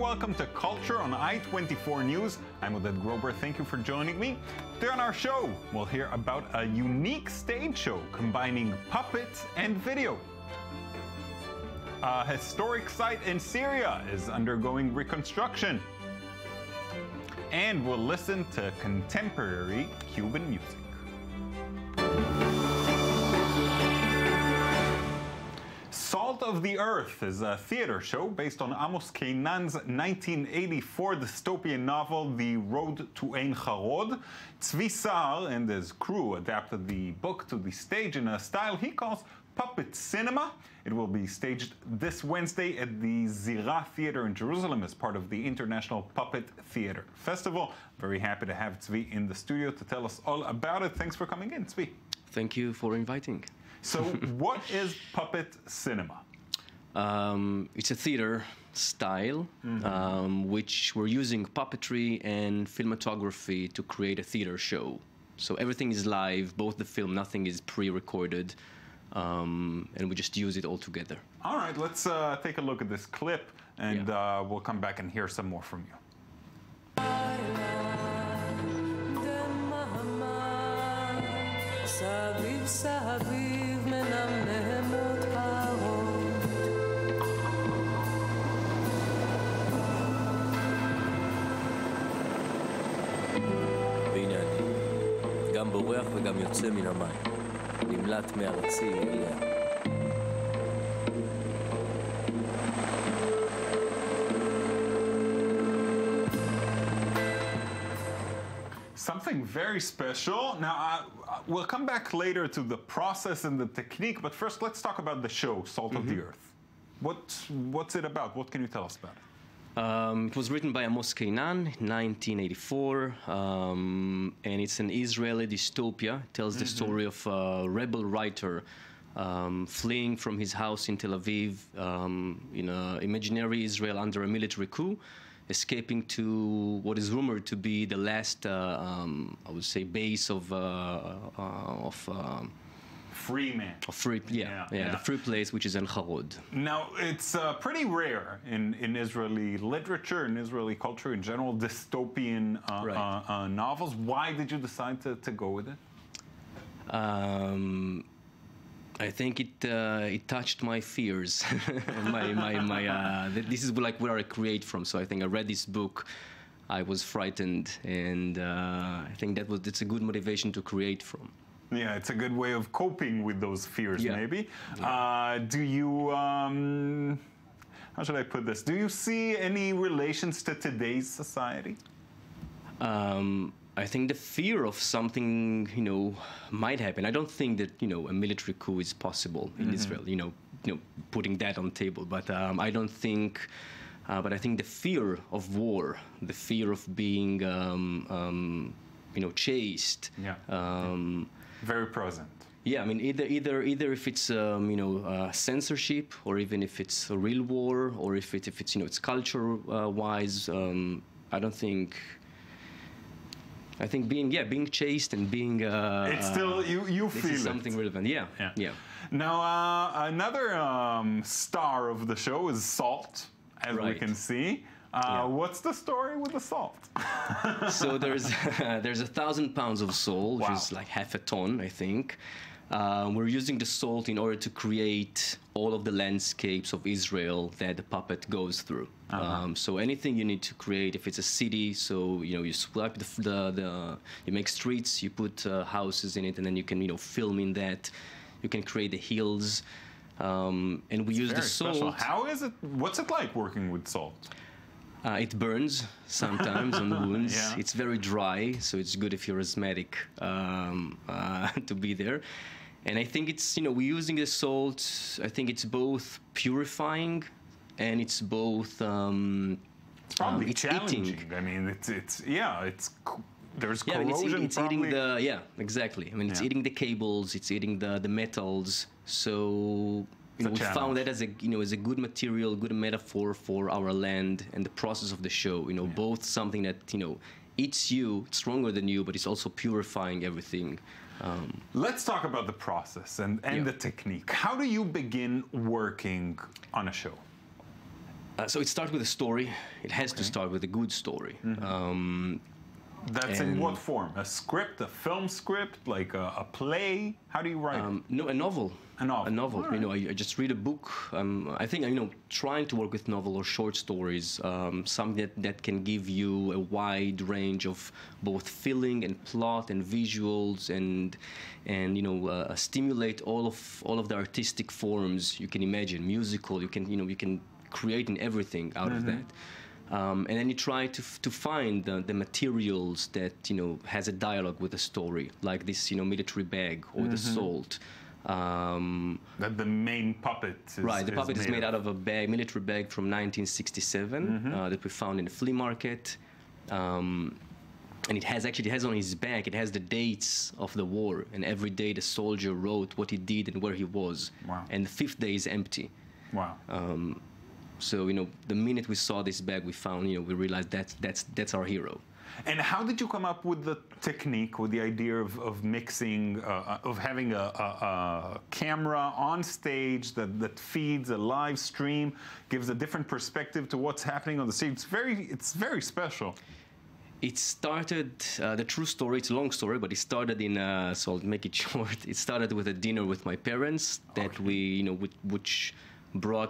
welcome to Culture on I-24 News. I'm Oded Grober. Thank you for joining me. Today on our show, we'll hear about a unique stage show combining puppets and video. A historic site in Syria is undergoing reconstruction. And we'll listen to contemporary Cuban music. Salt of the Earth is a theater show based on Amos Keinan's 1984 dystopian novel, The Road to Ein Harod. Tzvi Sahar and his crew adapted the book to the stage in a style he calls puppet cinema. It will be staged this Wednesday at the Zira Theater in Jerusalem as part of the International Puppet Theater Festival. Very happy to have Tzvi in the studio to tell us all about it. Thanks for coming in, Tzvi. Thank you for inviting. So what is puppet cinema? It's a theater style, which we're using puppetry and cinematography to create a theater show. So everything is live, both the film, nothing is pre-recorded, and we just use it all together. All right, let's take a look at this clip, and we'll come back and hear some more from you. והנה אני, גם בורח וגם יוצא מן המים, נמלט מארצי אליה. Something very special. Now, we'll come back later to the process and the technique, but first let's talk about the show, Salt of the Earth. What's it about? What can you tell us about it? It was written by Amos Keinan in 1984, and it's an Israeli dystopia. It tells the story of a rebel writer fleeing from his house in Tel Aviv in an imaginary Israel under a military coup, escaping to what is rumored to be the last, I would say, base of Free man. The free place, which is Ein Harod. Now, it's pretty rare in Israeli literature, in Israeli culture in general, dystopian novels. Why did you decide to go with it? I think it touched my fears. This is like where I create from. So I think I read this book, I was frightened, and I think it's a good motivation to create from. Yeah, it's a good way of coping with those fears, maybe. Do you, how should I put this? Do you see any relations to today's society? I think the fear of something, might happen. I don't think that, a military coup is possible in Israel, putting that on the table. But I don't think, but I think the fear of war, the fear of being, chased. Very present. Yeah, I mean, either if it's censorship, or even if it's a real war, or if it's it's culture wise. I don't think. I think being chased and being it's still you feel is something relevant. Yeah. Now another star of the show is Salt, as we can see. What's the story with the salt? So there's 1,000 pounds of salt, which is like half a ton, I think. We're using the salt in order to create all of the landscapes of Israel that the puppet goes through. So anything you need to create, if it's a city, so you swipe you make streets, you put houses in it, and then you can film in that. You can create the hills, and we use the salt. Special. How is it? What's it like working with salt? It burns sometimes on wounds. It's very dry, so it's good if you're asthmatic to be there. And I think it's, we're using the salt, I think it's both purifying and it's both it's probably challenging. Eating. I mean, there's corrosion. It's eating exactly. I mean, it's eating the cables, it's eating the metals. So we found that as a good material, good metaphor for our land and the process of the show. Both something that eats you, it's stronger than you, but it's also purifying everything. Let's talk about the process and the technique. How do you begin working on a show? So it starts with a story. It has to start with a good story. That's in what form? A script, a film script, like a play? How do you write? No, a novel. A novel. A novel. Right. You know, I just read a book. I think, you know, trying to work with novel or short stories, something that can give you a wide range of both feeling and plot and visuals and you know, stimulate all of the artistic forms you can imagine. Musical. You can create in everything out of that. And then you try to find the materials that, you know, has a dialogue with the story, like this, you know, military bag or the salt. That the main puppet is Right, the puppet is made out of a military bag from 1967 that we found in a flea market. And it has on his back, it has the dates of the war, and every day the soldier wrote what he did and where he was. Wow. And the fifth day is empty. Wow. So, you know, the minute we saw this bag, we found, you know, we realized that's our hero. And how did you come up with the technique, with the idea of mixing, of having a camera on stage that feeds a live stream, gives a different perspective to what's happening on the stage? It's very special. It started, the true story, it's a long story, but it started so I'll make it short. It started with a dinner with my parents that we, you know,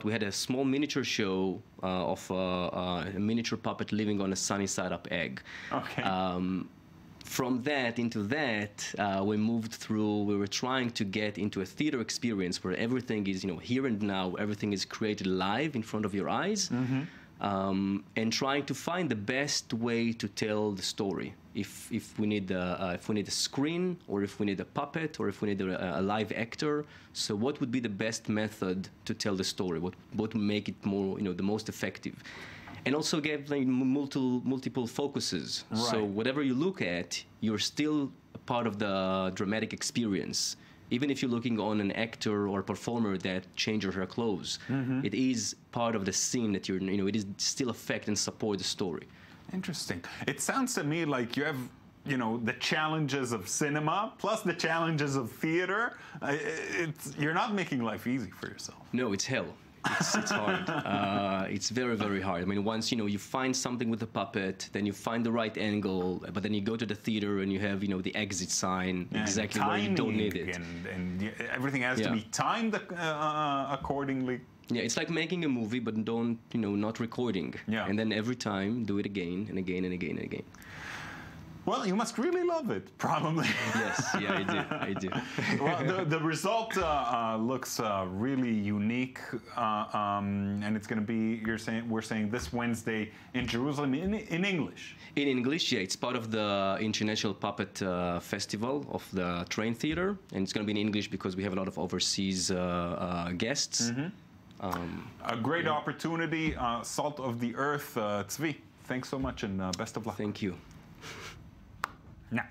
we had a small miniature show of a miniature puppet living on a sunny side up egg. Okay. From that into that, we were trying to get into a theater experience where everything is, you know, here and now, everything is created live in front of your eyes. And trying to find the best way to tell the story. If we need a screen, or if we need a puppet, or if we need a live actor, so what would be the best method to tell the story? What would make it more, you know, the most effective? And also give like, multiple focuses. Right. So whatever you look at, you're still a part of the dramatic experience. Even if you're looking on an actor or performer that changes her clothes, it is part of the scene that you know, it is still affect and support the story. Interesting. It sounds to me like you have, you know, the challenges of cinema plus the challenges of theater. You're not making life easy for yourself. No, it's hell. It's hard. It's very, very hard. I mean, once, you know, you find something with a puppet, then you find the right angle, but then you go to the theater and you have, you know, the exit sign exactly where you don't need it. And everything has to be timed accordingly. Yeah, it's like making a movie, but not recording. Yeah. And then every time, do it again and again and again and again. Well, you must really love it, probably. Yes, yeah, I do. Well, the result looks really unique, and it's going to be, we're saying this Wednesday in Jerusalem in English. In English, yeah, it's part of the International Puppet Festival of the Train Theater, and it's going to be in English because we have a lot of overseas guests. A great opportunity, Salt of the Earth. Tzvi, thanks so much and best of luck. Thank you. Now,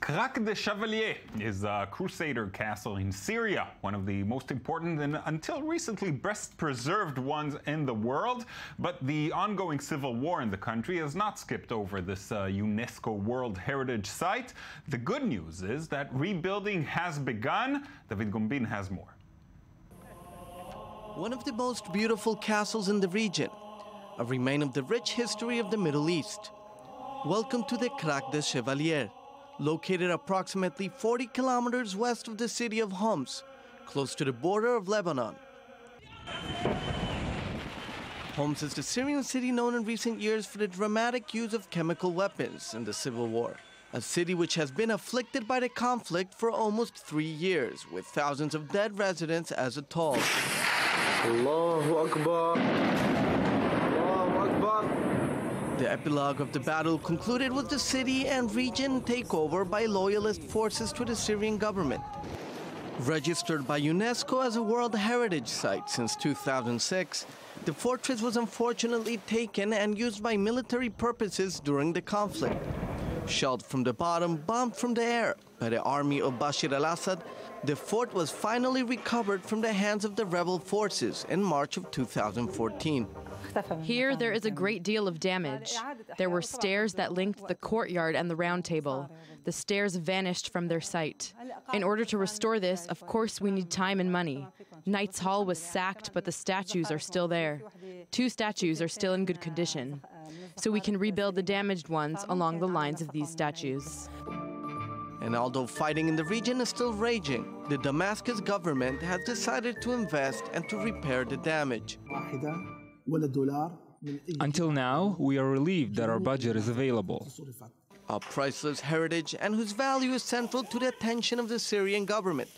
Crac de Chevalier is a crusader castle in Syria, one of the most important and until recently best preserved ones in the world. But the ongoing civil war in the country has not skipped over this UNESCO World Heritage Site. The good news is that rebuilding has begun. David Gombin has more. One of the most beautiful castles in the region, a remain of the rich history of the Middle East. Welcome to the Crac de Chevalier, located approximately 40 kilometers west of the city of Homs, close to the border of Lebanon. Homs is the Syrian city known in recent years for the dramatic use of chemical weapons in the civil war, a city which has been afflicted by the conflict for almost 3 years, with thousands of dead residents as a toll. Allahu Akbar. Allahu Akbar. The epilogue of the battle concluded with the city and region takeover by loyalist forces to the Syrian government. Registered by UNESCO as a World Heritage Site since 2006, the fortress was unfortunately taken and used by military purposes during the conflict. Shelled from the bottom, bombed from the air by the army of Bashar al-Assad, the fort was finally recovered from the hands of the rebel forces in March of 2014. Here, there is a great deal of damage. There were stairs that linked the courtyard and the round table. The stairs vanished from their sight. In order to restore this, of course, we need time and money. Knight's Hall was sacked, but the statues are still there. 2 statues are still in good condition. So we can rebuild the damaged ones along the lines of these statues. And although fighting in the region is still raging, the Damascus government has decided to invest and to repair the damage. Until now, we are relieved that our budget is available. A priceless heritage and whose value is central to the attention of the Syrian government.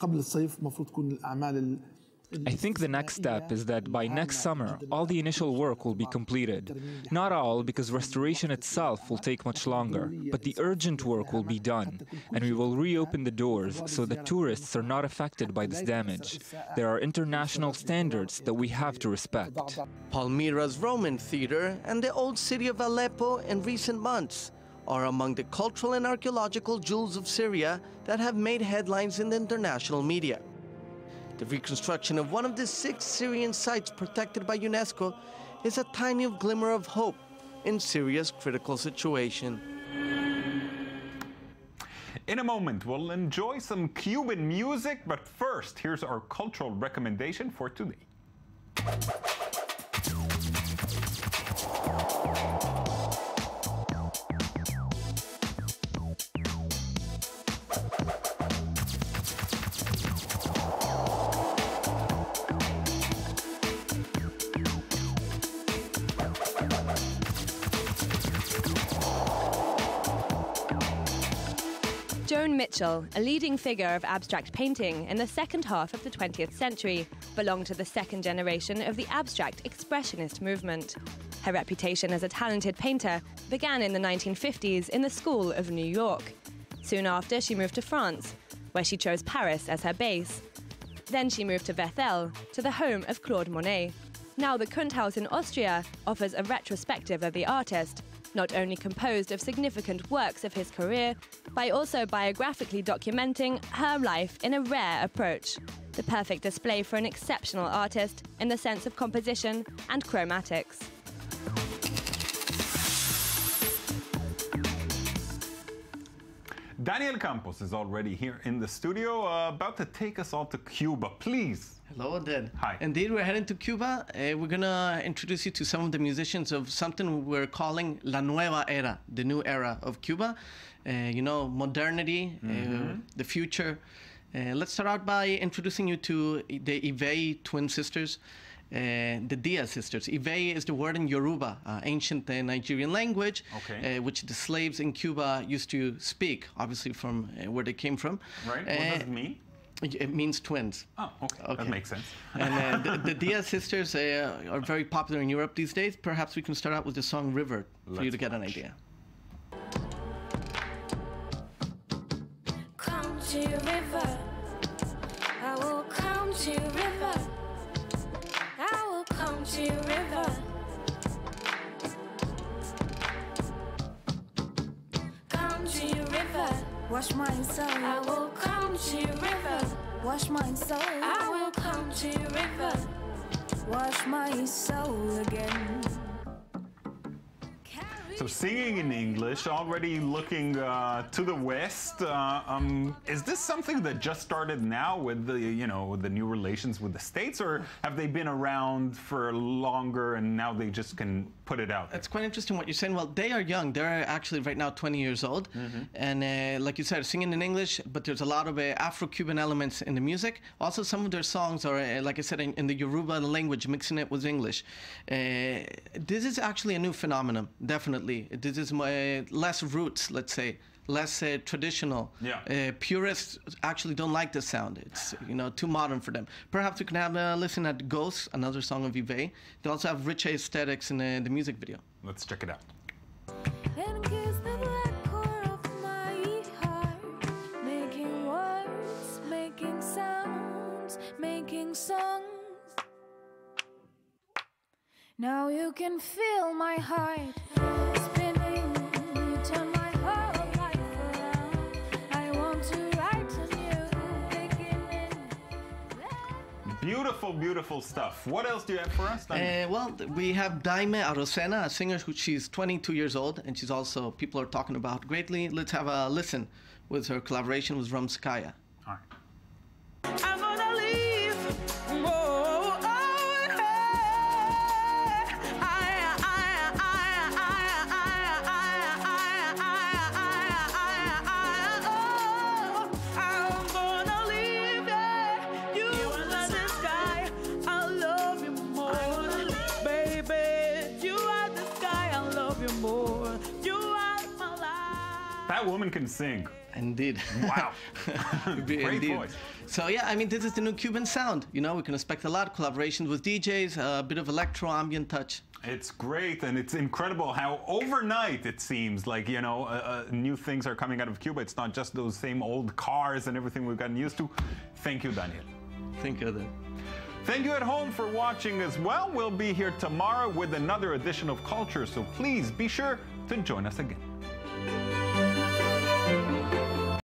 I think the next step is that by next summer, all the initial work will be completed. Not all, because restoration itself will take much longer, but the urgent work will be done, and we will reopen the doors so that tourists are not affected by this damage. There are international standards that we have to respect. Palmyra's Roman theater and the old city of Aleppo in recent months are among the cultural and archaeological jewels of Syria that have made headlines in the international media. The reconstruction of one of the 6 Syrian sites protected by UNESCO is a tiny glimmer of hope in Syria's critical situation. In a moment, we'll enjoy some Cuban music, but first, here's our cultural recommendation for today. Joan Mitchell, a leading figure of abstract painting in the second half of the 20th century, belonged to the second generation of the abstract expressionist movement. Her reputation as a talented painter began in the 1950s in the School of New York. Soon after, she moved to France, where she chose Paris as her base. Then she moved to Bethel, to the home of Claude Monet. Now the Kunsthaus in Austria offers a retrospective of the artist, not only composed of significant works of his career, by also biographically documenting her life in a rare approach, the perfect display for an exceptional artist in the sense of composition and chromatics. Daniel Campos is already here in the studio, about to take us all to Cuba. Please. Hello, Dad. Hi. Indeed, we're heading to Cuba. We're going to introduce you to some of the musicians of something we're calling La Nueva Era, the new era of Cuba. You know, modernity, the future. Let's start out by introducing you to the Ive twin sisters. The Diaz sisters. Ive is the word in Yoruba, ancient Nigerian language, which the slaves in Cuba used to speak, obviously from where they came from. Right, what does it mean? It means twins. Oh, okay. That makes sense. And the Diaz sisters are very popular in Europe these days. Perhaps we can start out with the song River for you to get an idea. Come to river, I will come to river. I will come to your river. Come to your river. Wash my soul. I will come to your river. Wash my soul. I will come to your river. Wash my soul again. So singing in English, already looking to the West. Is this something that just started now with the, with the new relations with the States, or have they been around for longer and now they just can put it out there? It's quite interesting what you're saying. Well, they are young. They're actually right now 20 years old. And like you said, singing in English, but there's a lot of Afro-Cuban elements in the music. Also, some of their songs are, like I said, in the Yoruba language, mixing it with English. This is actually a new phenomenon, definitely. This is less roots, let's say, less traditional. Yeah. Purists actually don't like this sound. It's too modern for them. Perhaps we can have a listen at Ghosts, another song of Ive. They also have rich aesthetics in the music video. Let's check it out. And kiss the black core of my heart, making words, making sounds, making songs. Now you can feel my heart spinning. You turn my whole life around. I want to write to you, beginning. Beautiful, beautiful stuff. What else do you have for us? Well, we have Daime Arosena, a singer who she's 22 years old, and she's also, people are talking about greatly. Let's have a listen with her collaboration with Rumskaya. All right. I'm gonna leave. Whoa, I'm gonna leave. You are the sky. I love you more, baby. You are the sky. I love you more. You are my life. That woman can sing. Indeed. Wow. Great Indeed. voice. So yeah, I mean, this is the new Cuban sound. You know, we can expect a lot of collaborations with DJs, a bit of electro ambient touch. It's great, and it's incredible how overnight it seems like, you know, new things are coming out of Cuba. It's not just those same old cars and everything we've gotten used to. Thank you, Daniel. Think of that. Thank you at home for watching as well. We'll be here tomorrow with another edition of Culture, so please be sure to join us again.